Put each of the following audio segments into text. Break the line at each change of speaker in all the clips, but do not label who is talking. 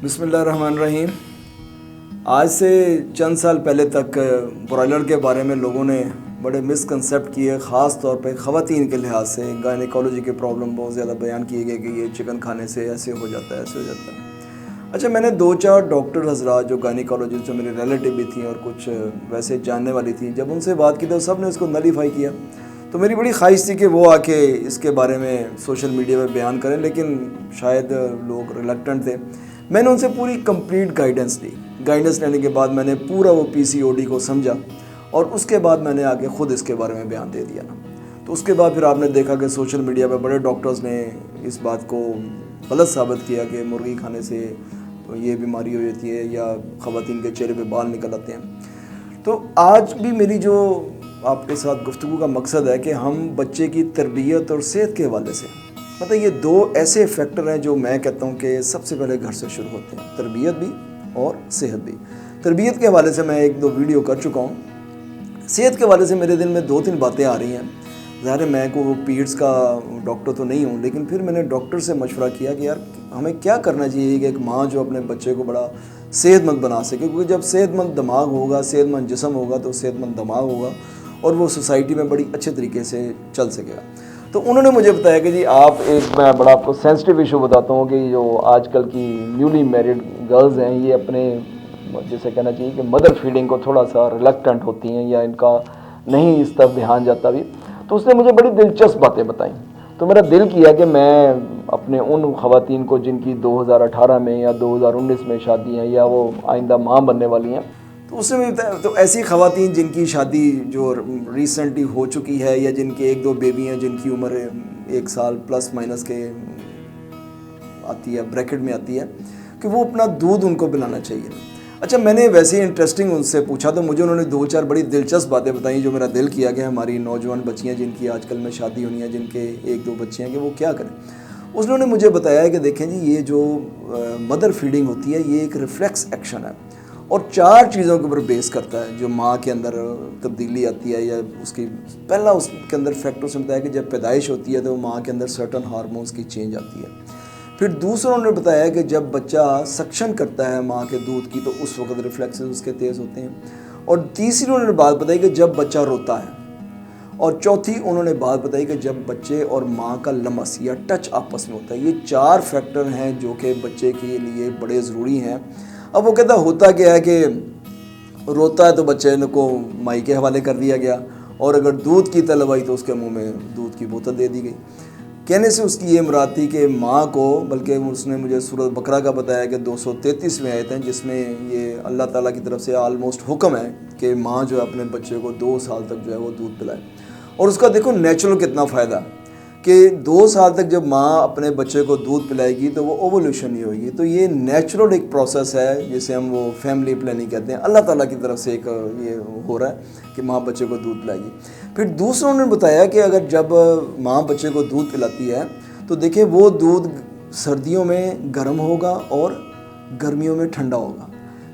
बिस्मिल्लाहिर्रहमानिर्रहीम। आज से चंद साल पहले तक ब्रॉयलर के बारे में लोगों ने बड़े मिसकंसेप्ट किए, ख़ास तौर पे ख़वातीन के लिहाज से गायनेकोलॉजी के प्रॉब्लम बहुत ज़्यादा बयान किए गए कि ये चिकन खाने से ऐसे हो जाता है, ऐसे हो जाता है। अच्छा, मैंने 2-4 डॉक्टर हजरात जो गायनेकोलॉजिस्ट जो मेरे रिलेटिव भी थी और कुछ वैसे जानने वाली थी, जब उनसे बात की तो सब ने इसको नलीफाई किया। तो मेरी बड़ी ख्वाहिश थी कि वो आके इसके बारे में सोशल मीडिया पर बयान करें, लेकिन शायद लोग रिलक्टेंट थे। मैंने उनसे पूरी कंप्लीट गाइडेंस ली। गाइडेंस लेने के बाद मैंने पूरा वो पीसीओडी को समझा और उसके बाद मैंने आगे ख़ुद इसके बारे में बयान दे दिया ना। तो उसके बाद फिर आपने देखा कि सोशल मीडिया पर बड़े डॉक्टर्स ने इस बात को गलत साबित किया कि मुर्गी खाने से तो ये बीमारी हो जाती है या ख़वातीन के चेहरे पे बाल निकल आते हैं। तो आज भी मेरी जो आपके साथ गुफ्तगू का मकसद है कि हम बच्चे की तरबियत और सेहत के हवाले से, मतलब ये दो ऐसे फैक्टर हैं जो मैं कहता हूँ कि सबसे पहले घर से शुरू होते हैं, तरबियत भी और सेहत भी। तरबियत के हवाले से मैं 1-2 वीडियो कर चुका हूँ। सेहत के हवाले से मेरे दिल में 2-3 बातें आ रही हैं। ज़ाहिर है मैं को पीड्स का डॉक्टर तो नहीं हूँ, लेकिन फिर मैंने डॉक्टर से मशवरा किया कि यार हमें क्या करना चाहिए कि एक माँ जो अपने बच्चे को बड़ा सेहतमंद बना सके, क्योंकि जब सेहतमंद दिमाग होगा, सेहतमंद जिस्म होगा तो सेहतमंद दिमाग होगा और वो सोसाइटी में बड़ी अच्छे तरीके से चल सकेगा। तो उन्होंने मुझे बताया कि जी आप मैं बड़ा आपको सेंसिटिव इशू बताता हूँ कि जो आजकल की न्यूली मैरिड गर्ल्स हैं, ये अपने जैसे कहना चाहिए कि मदर फीडिंग को थोड़ा सा रिलक्टेंट होती हैं या इनका नहीं इस तरफ ध्यान जाता भी। तो उसने मुझे बड़ी दिलचस्प बातें बताई। तो मेरा दिल किया कि मैं अपने उन ख़वातीन को जिनकी 2018 में या 2019 में शादी हैं या वो आइंदा माँ बनने वाली हैं, तो उससे भी तो ऐसी ख़वातीन जिनकी शादी जो रिसेंटली हो चुकी है या जिनके 1-2 बेबी हैं जिनकी उम्र 1 साल प्लस माइनस के आती है, ब्रैकेट में आती है, कि वो अपना दूध उनको पिलाना चाहिए। अच्छा, मैंने वैसे ही इंटरेस्टिंग उनसे पूछा तो मुझे उन्होंने 2-4 बड़ी दिलचस्प बातें बताई जो मेरा दिल किया कि हमारी नौजवान बच्चियाँ जिनकी आजकल में शादी होनी है, जिनके 1-2 बच्चे हैं, कि वो क्या करें। उन्होंने मुझे बताया कि देखें जी, ये जो मदर फीडिंग होती है ये एक रिफ्लेक्स एक्शन है और 4 चीज़ों के ऊपर बेस करता है। जो माँ के अंदर तब्दीली आती है या उसकी पहला उसके अंदर फैक्टर से बताया कि जब पैदाइश होती है तो माँ के अंदर सर्टन हार्मोन्स की चेंज आती है। फिर दूसरा उन्होंने बताया कि जब बच्चा सक्शन करता है माँ के दूध की तो उस वक्त रिफ्लेक्सेस उसके तेज़ होते हैं। और तीसरी उन्होंने बात बताई कि जब बच्चा रोता है। और चौथी उन्होंने बात बताई कि जब बच्चे और माँ का लमस या टच आपस में होता है। ये 4 फैक्टर हैं जो कि बच्चे के लिए बड़े ज़रूरी हैं। अब वो कहता होता क्या है कि रोता है तो बच्चे को माई के हवाले कर दिया गया और अगर दूध की तलब आई तो उसके मुंह में दूध की बोतल दे दी गई। कहने से उसकी ये मुराद थी कि माँ को, बल्कि उसने मुझे सूरत बकरा का बताया कि 233 में आए थे जिसमें ये अल्लाह ताला की तरफ से आलमोस्ट हुक्म है कि माँ जो है अपने बच्चे को 2 साल तक जो है वो दूध पिलाए। और उसका देखो नेचुरल कितना फ़ायदा कि 2 साल तक जब माँ अपने बच्चे को दूध पिलाएगी तो वो ओवोल्यूशन ही होगी। तो ये नेचुरल एक प्रोसेस है जिसे हम वो फैमिली प्लानिंग कहते हैं। अल्लाह ताला की तरफ से एक ये हो रहा है कि माँ बच्चे को दूध पिलाएगी। फिर दूसरा उन्होंने बताया कि अगर जब माँ बच्चे को दूध पिलाती है तो देखिए वो दूध सर्दियों में गर्म होगा और गर्मियों में ठंडा होगा।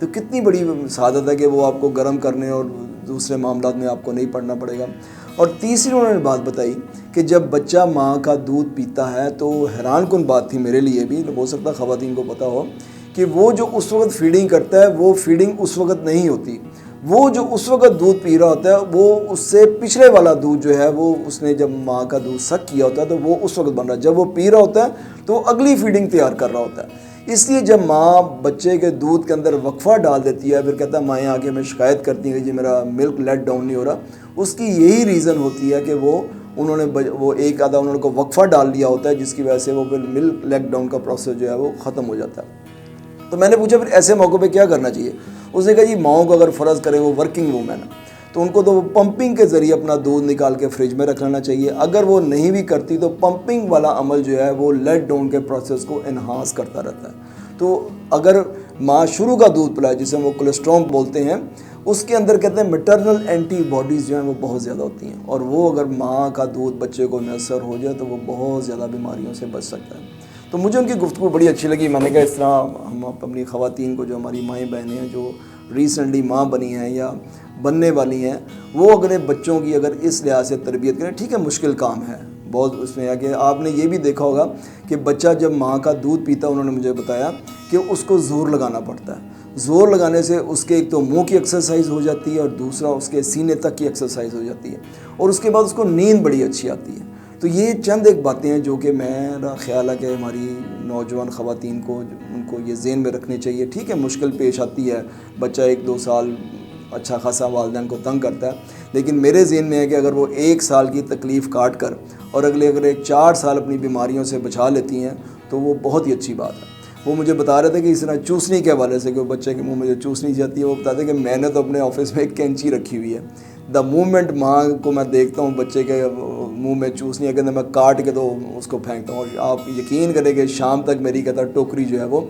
तो कितनी बड़ी सादत है कि वो आपको गर्म करने और दूसरे मामलों में आपको नहीं पड़ना पड़ेगा। और तीसरी उन्होंने बात बताई कि जब बच्चा माँ का दूध पीता है तो हैरान कुन बात थी मेरे लिए भी, हो सकता ख़वातीन को पता हो, कि वो जो उस वक्त फीडिंग करता है वो फीडिंग उस वक्त नहीं होती। वो जो उस वक्त दूध पी रहा होता है वो उससे पिछले वाला दूध जो है वो उसने जब माँ का दूध सक किया होता है तो वो उस वक्त बन रहा है। जब वो पी रहा होता है तो अगली फीडिंग तैयार कर रहा होता है। इसलिए जब माँ बच्चे के दूध के अंदर वक्फा डाल देती है, फिर कहता है माएँ आके मैं शिकायत करती हैं कि जी मेरा मिल्क लेट डाउन नहीं हो रहा, उसकी यही रीज़न होती है कि उन्होंने वो एक आधा उन्होंने को वक्फा डाल दिया होता है जिसकी वजह से वो फिर मिल्क लेट डाउन का प्रोसेस जो है वो ख़त्म हो जाता है। तो मैंने पूछा फिर ऐसे मौक़ों पे क्या करना चाहिए। उसने कहा जी माओं को अगर फ़र्ज़ करें वो वर्किंग वूमेन है तो उनको तो वो पंपिंग के ज़रिए अपना दूध निकाल के फ्रिज में रख लेना चाहिए। अगर वो नहीं भी करती तो पंपिंग वाला अमल जो है वो लेट डाउन के प्रोसेस को इन्हांस करता रहता है। तो अगर माँ शुरू का दूध पिलाए जिसे वो कोलेस्ट्रॉल बोलते हैं, उसके अंदर कहते हैं मैटरनल एंटीबॉडीज़ जो हैं वो बहुत ज़्यादा होती हैं और वो अगर माँ का दूध बच्चे को मैसर हो जाए तो वो बहुत ज़्यादा बीमारियों से बच सकता है। तो मुझे उनकी गुफ्तगू बड़ी अच्छी लगी। मैंने कहा इस तरह हम अपनी ख़वातीन को, जो हमारी माएँ बहनें हैं जो रिसेंटली माँ बनी हैं या बनने वाली हैं, वो अगर बच्चों की अगर इस लिहाज से तरबियत करें, ठीक है मुश्किल काम है, बहुत उसमें है कि आपने ये भी देखा होगा कि बच्चा जब माँ का दूध पीता, उन्होंने मुझे बताया कि उसको ज़ोर लगाना पड़ता है। ज़ोर लगाने से उसके एक तो मुंह की एक्सरसाइज हो जाती है और दूसरा उसके सीने तक की एक्सरसाइज हो जाती है और उसके बाद उसको नींद बड़ी अच्छी आती है। तो ये चंद एक बातें हैं जो कि मेरा ख्याल है कि हमारी नौजवान ख़वातीन को उनको ये ज़हन में रखनी चाहिए। ठीक है, मुश्किल पेश आती है, बच्चा 1-2 साल अच्छा खासा वालिदैन को तंग करता है, लेकिन मेरे ज़हन में है कि अगर वो 1 साल की तकलीफ़ काट कर और अगर एक 4 साल अपनी बीमारियों से बचा लेती हैं तो वो बहुत ही अच्छी बात है। वो मुझे बता रहे थे कि इस तरह चूसनी के हवाले से कि बच्चे के मुंह में जो चूसनी जाती है, वो बताते कि मैंने तो अपने ऑफिस में एक कैंची रखी हुई है। द मोमेंट माँ को मैं देखता हूँ बच्चे के मुंह में चूसनी है, कहते मैं काट के तो उसको फेंकता हूँ और आप यकीन करें कि शाम तक मेरी कहता टोकरी जो है वो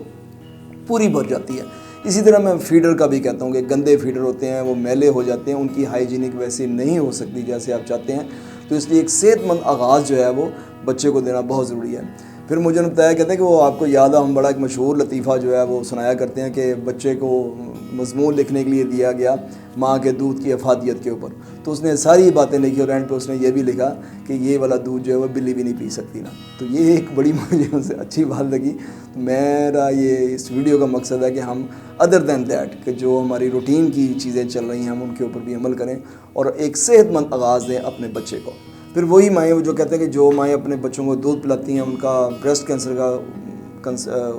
पूरी भर जाती है। इसी तरह मैं फीडर का भी कहता हूँ कि गंदे फीडर होते हैं, वो मैले हो जाते हैं, उनकी हाइजीनिक वैसी नहीं हो सकती जैसे आप चाहते हैं। तो इसलिए एक सेहतमंद आगाज़ जो है वो बच्चे को देना बहुत ज़रूरी है। फिर मुझे बताया, कहते हैं कि वो आपको याद है, हम बड़ा एक मशहूर लतीफ़ा जो है वो सुनाया करते हैं कि बच्चे को मज़मून लिखने के लिए दिया गया माँ के दूध की अफादियत के ऊपर, तो उसने सारी बातें लिखी और एंड पे उसने ये भी लिखा कि ये वाला दूध जो है वो बिल्ली भी नहीं पी सकती ना। तो ये एक बड़ी मुझे उनसे अच्छी बात लगी। तो मेरा ये इस वीडियो का मकसद है कि हम अदर दैन दैट कि जो हमारी रूटीन की चीज़ें चल रही हैं हम उनके ऊपर भी अमल करें और एक सेहतमंद आगाज़ दें अपने बच्चे को। फिर वही माएँ जो कहते हैं कि जो माएँ अपने बच्चों को दूध पिलाती हैं उनका ब्रेस्ट कैंसर का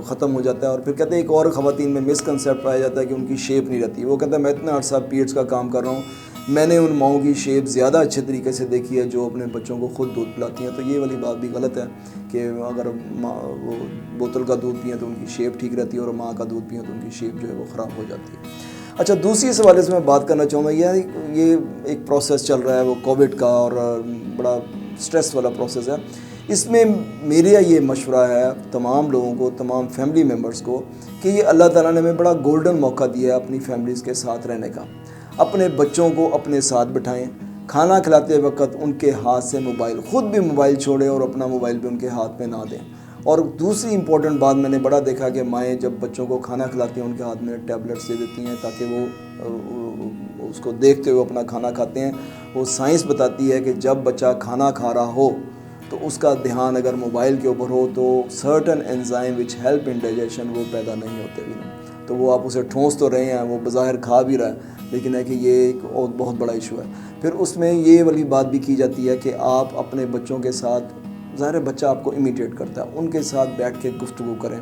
ख़त्म हो जाता है। और फिर कहते हैं एक और ख़वातीन में मिसकंसेप्ट पाया जाता है कि उनकी शेप नहीं रहती। वो कहता है मैं इतना अर्सा पीरियड्स का काम कर रहा हूँ, मैंने उन माओं की शेप ज़्यादा अच्छे तरीके से देखी है जो अपने बच्चों को खुद दूध पिलाती हैं। तो ये वाली बात भी गलत है कि अगर माँ वो बोतल का दूध पिए तो उनकी शेप ठीक रहती है और माँ का दूध पिए तो उनकी शेप जो है वो ख़राब हो जाती है। अच्छा, दूसरी इस हवाले से मैं बात करना चाहूँगा, ये एक प्रोसेस चल रहा है वो कोविड का और बड़ा स्ट्रेस वाला प्रोसेस है। इसमें मेरा ये मशवरा है तमाम लोगों को, तमाम फैमिली मेम्बर्स को कि ये अल्लाह ताला ने हमें बड़ा गोल्डन मौका दिया है अपनी फैमिलीज़ के साथ रहने का। अपने बच्चों को अपने साथ बिठाएं, खाना खिलाते वक्त उनके हाथ से मोबाइल, ख़ुद भी मोबाइल छोड़ें और अपना मोबाइल भी उनके हाथ में ना दें। और दूसरी इंपॉर्टेंट बात मैंने बड़ा देखा कि माएँ जब बच्चों को खाना खिलाती हैं उनके हाथ में टैबलेट्स दे देती हैं ताकि वो उसको देखते हुए अपना खाना खाते हैं। वो साइंस बताती है कि जब बच्चा खाना खा रहा हो तो उसका ध्यान अगर मोबाइल के ऊपर हो तो certain enzyme which help in digestion वो पैदा नहीं होते भी। तो वो आप उसे ठोंस तो रहे हैं, वो बज़ाहिर खा भी रहा है, लेकिन है कि ये एक और बहुत बड़ा इशू है। फिर उसमें ये वाली बात भी की जाती है कि आप अपने बच्चों के साथ, ज़ाहिर है बच्चा आपको इमिटेट करता है, उनके साथ बैठ के गुफ्तगू करें।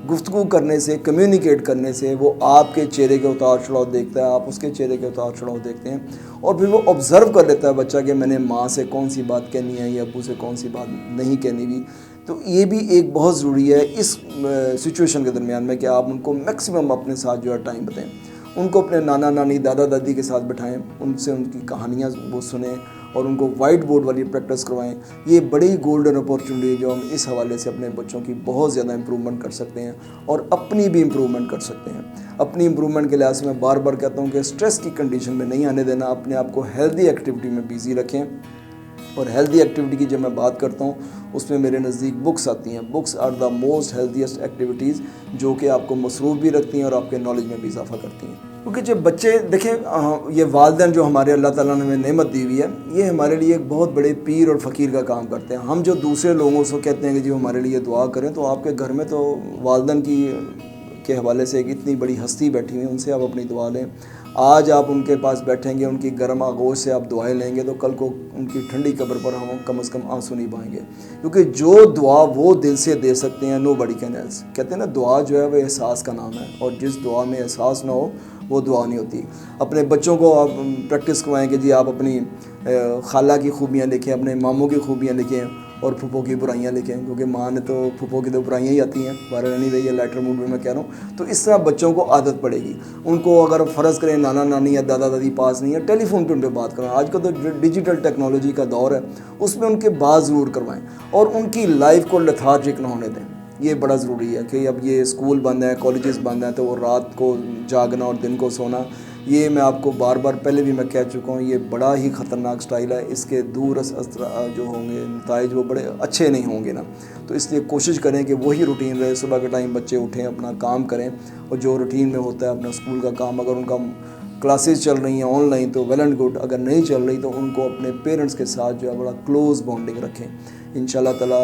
गुफ्तगू करने से, कम्युनिकेट करने से वो आपके चेहरे के उतार चढ़ाव देखता है, आप उसके चेहरे के उतार चढ़ाव देखते हैं और फिर वो ऑब्ज़र्व कर लेता है बच्चा कि मैंने माँ से कौन सी बात कहनी है या अब्बू से कौन सी बात नहीं कहनी भी। तो ये भी एक बहुत ज़रूरी है इस सिचुएशन के दरमियान में कि आप उनको मैक्सिमम अपने साथ जो है टाइम बताएं। उनको अपने नाना नानी, दादा दादी के साथ बिठाएं, उनसे उनकी कहानियाँ वो सुने और उनको वाइट बोर्ड वाली प्रैक्टिस करवाएं। ये बड़ी गोल्डन अपॉर्चुनिटी जो हम इस हवाले से अपने बच्चों की बहुत ज़्यादा इम्प्रूवमेंट कर सकते हैं और अपनी भी इम्प्रूवमेंट कर सकते हैं। अपनी इम्प्रूवमेंट के लिहाज से मैं बार बार कहता हूँ कि स्ट्रेस की कंडीशन में नहीं आने देना, अपने आप को हेल्दी एक्टिविटी में बिज़ी रखें। और हेल्दी एक्टिविटी की जब मैं बात करता हूँ उसमें मेरे नज़दीक बुक्स आती हैं। Books are the most healthiest activities जो कि आपको मसरूफ़ भी रखती हैं और आपके नॉलेज में भी इजाफा करती हैं। क्योंकि जब बच्चे देखें, ये वालिदैन जो हमारे अल्लाह ताला ने हमें नेमत दी हुई है, ये हमारे लिए एक बहुत बड़े पीर और फ़कीर का काम करते हैं। हम जो दूसरे लोगों से कहते हैं कि जो हमारे लिए दुआ करें, तो आपके घर में तो वालिदैन के हवाले से एक इतनी बड़ी हस्ती बैठी हुई है, उनसे आप अपनी दुआ लें। आज आप उनके पास बैठेंगे, उनकी गर्म आगोश से आप दुआएं लेंगे तो कल को उनकी ठंडी कब्र पर हम कम से कम आंसू नहीं बहाएंगे। क्योंकि जो दुआ वो दिल से दे सकते हैं, नो बडी कैन एल्स। कहते हैं ना, दुआ जो है वो एहसास का नाम है और जिस दुआ में एहसास ना हो वो दुआ नहीं होती। अपने बच्चों को आप प्रैक्टिस करवाएं कि जी आप अपनी खाला की खूबियाँ लिखें, अपने मामों की खूबियाँ लिखें और फूफो की बुराइयाँ लिखें, क्योंकि माँ ने तो फूफो की तो बुराइयाँ ही आती हैं। बारह नहीं रही है, लाइटर मूड में मैं कह रहा हूँ। तो इस तरह बच्चों को आदत पड़ेगी। उनको अगर फ़र्ज़ करें नाना नानी या दादा दादी पास नहीं है, टेलीफोन पर उनसे बात करें। आज का तो डिजिटल टेक्नोलॉजी का दौर है, उसमें उनके बात ज़रूर करवाएँ और उनकी लाइफ को लेथार्जिक ना होने दें। ये बड़ा ज़रूरी है कि अब ये स्कूल बंद है, कॉलेजेस बंद हैं, तो वो रात को जागना और दिन को सोना, ये मैं आपको बार बार पहले भी मैं कह चुका हूँ, ये बड़ा ही ख़तरनाक स्टाइल है। इसके दूर असर जो होंगे नताइज वो बड़े अच्छे नहीं होंगे ना। तो इसलिए कोशिश करें कि वही रूटीन रहे। सुबह के टाइम बच्चे उठें, अपना काम करें और जो रूटीन में होता है अपना स्कूल का काम, अगर उनका क्लासेस चल रही हैं ऑनलाइन तो वेल एंड गुड, अगर नहीं चल रही तो उनको अपने पेरेंट्स के साथ जो है बड़ा क्लोज़ बॉन्डिंग रखें। इंशाल्लाह ताला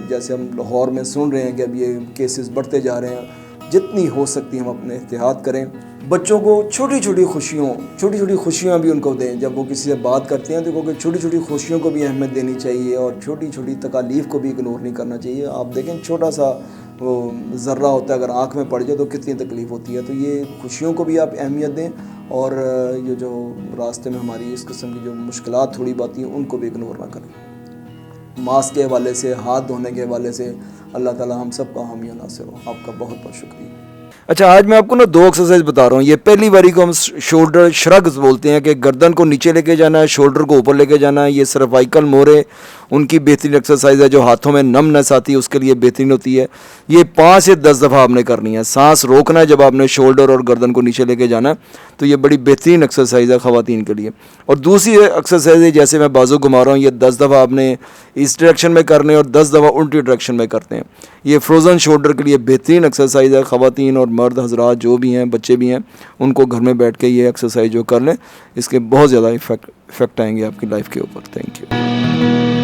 जैसे हम लाहौर में सुन रहे हैं कि अब ये केसेस बढ़ते जा रहे हैं, जितनी हो सकती हम अपने एहतियात करें। बच्चों को छोटी छोटी खुशियाँ भी उनको दें। जब वो किसी से बात करते हैं तो क्योंकि छोटी छोटी खुशियों को भी अहमियत देनी चाहिए और छोटी छोटी तकालीफ को भी इग्नोर नहीं करना चाहिए। आप देखें छोटा सा वो ज़र्रा होता है, अगर आँख में पड़ जाए तो कितनी तकलीफ़ होती है। तो ये खुशियों को भी आप अहमियत दें और ये जो रास्ते में हमारी इस किस्म की जो मुश्किलात थोड़ी बात हैं उनको भी इग्नोर ना करें। मास्क के हवाले से, हाथ धोने के हवाले से अल्लाह ताला हम सब का हामी नासिर हो। आपका बहुत बहुत शुक्रिया। अच्छा, आज मैं आपको ना 2 एक्सरसाइज बता रहा हूँ। ये पहली बारी को हम शोल्डर श्रग्स बोलते हैं कि गर्दन को नीचे लेके जाना है, शोल्डर को ऊपर लेके जाना है। ये सर्वाइकल मोरे उनकी बेहतरीन एक्सरसाइज है, जो हाथों में नमनेस आती है उसके लिए बेहतरीन होती है। ये 5 से 10 दफ़ा आपने करनी है। सांस रोकना है जब आपने शोल्डर और गर्दन को नीचे लेके जाना है, तो ये बड़ी बेहतरीन एक्सरसाइज है ख़वातीन के लिए। और दूसरी एक्सरसाइज है, जैसे मैं बाजू घुमा रहा हूँ, ये 10 दफ़ा आपने इस डायरेक्शन में करने और 10 दफ़ा उल्टी डायरेक्शन में करते हैं। ये फ्रोज़न शोल्डर के लिए बेहतरीन एक्सरसाइज है। ख़वातीन और मर्द हजरात जो भी हैं, बच्चे भी हैं, उनको घर में बैठ के ये एक्सरसाइज जो कर लें, इसके बहुत ज़्यादा इफ़ेक्ट आएंगे आपकी लाइफ के ऊपर। Thank you.